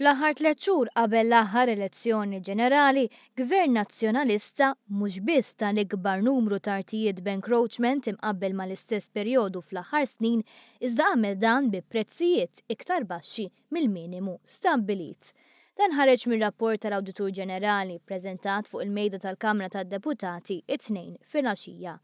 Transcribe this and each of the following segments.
Fl-aħħar 3 xhur qabel l-aħħar elezzjoni ġenerali, Gvern Nazzjonalista mhux biss tal-ikbar numru ta' artijiet b'encroachment imqabbel mal-istess perjodu fl-aħħar snin, iżda għamel dan bi prezzijiet iktar baxxi mill-minimu stabbilit. Dan ħareġ mir-rapport tal-Awditur Ġenerali ppreżentat fuq il-mejda tal-Kamra tad-Deputati it-tnejn filgħaxija.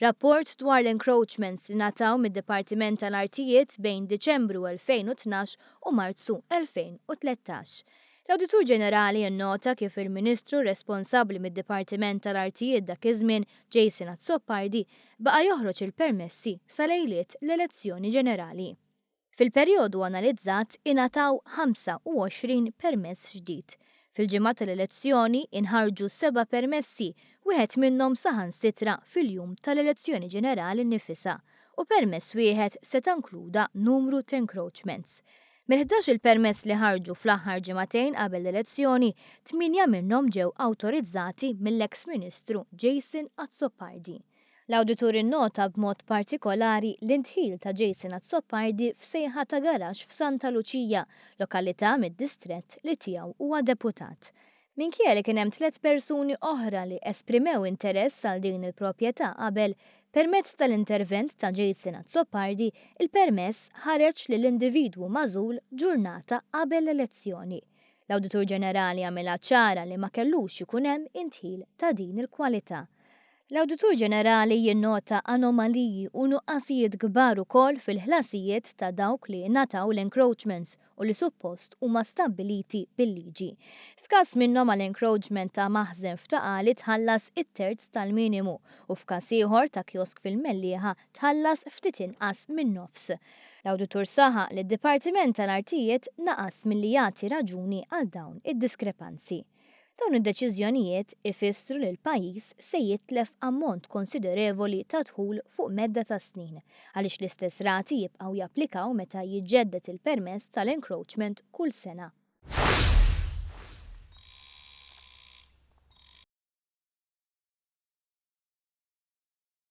Rapport dwar l-encroachments li nataw mid-Dipartiment tal-Artijiet bejn Diċembru 2012 u Marzu 2013. L-Awditur Ġenerali nnota kif il-Ministru responsabbli mid-Dipartiment tal-Artijiet dak iż-żmien, Jason Azzopardi, baqa' joħroġ il-permessi sal-għejliet l-elezzjoni ġenerali. Fil-perjodu analizzat ingħataw 25 permess ġdid. Fil-ġimgħa tal-elezzjoni inħarġu 7 permessi, wieħed minnhom saħansitra fil-jum tal-elezzjoni ġenerali nnifisha u permess wieħed se tankluda numru ta' encroachments. Mill-11 il-permess li ħarġu fl-aħħar ġimagħtejn qabel l-elezzjoni, 8 minnhom ġew awtorizzati mill-eks Ministru Jason Azzopardi. L-awditur innota b'mod partikolari l-intħil ta' Jason Azzopardi f'sejħa ta' garax f'Santa Luċija, lokalità mid-distrett li tiegħu huwa deputat. Minkejja li kien hemm 3 persuni oħra li esprimew interess għal din il-proprjetà qabel, permezz tal-intervent ta' Jason Azzopardi, il-permess ħareġ lill-individwu magħżul ġurnata qabel l-elezzjoni. L-Awditur Ġenerali għamilha ċara li ma kellux ikun hemm intħil ta' din il-kwalità. L-Awditur Ġenerali jinnota anomaliji u nuqqasijiet kbar ukoll fil-ħlasijiet ta' dawk li nataw l-encroachments u li suppost huma stabbiliti bil-liġi. F'każ minnhom għall-encroachment ta' maħżen f'Taqali tħallas it-terz tal-minimu u f'każ ieħor ta' kiosk fil-Mellieħa tħallas ftit inqas minn nofs. L-Awditur saħaq li d-Dipartiment tal-Artijiet naqas milli jagħti raġuni għal dawn id-diskrepanzi. Dawn id-deċiżjonijiet ifissru li l-pajjiż se jitlef ammont konsiderevoli ta' dħul fuq medda ta' snin, għaliex l-istess rati jibqgħu japplikaw meta jiġġedded il-permess tal-encroachment kull sena.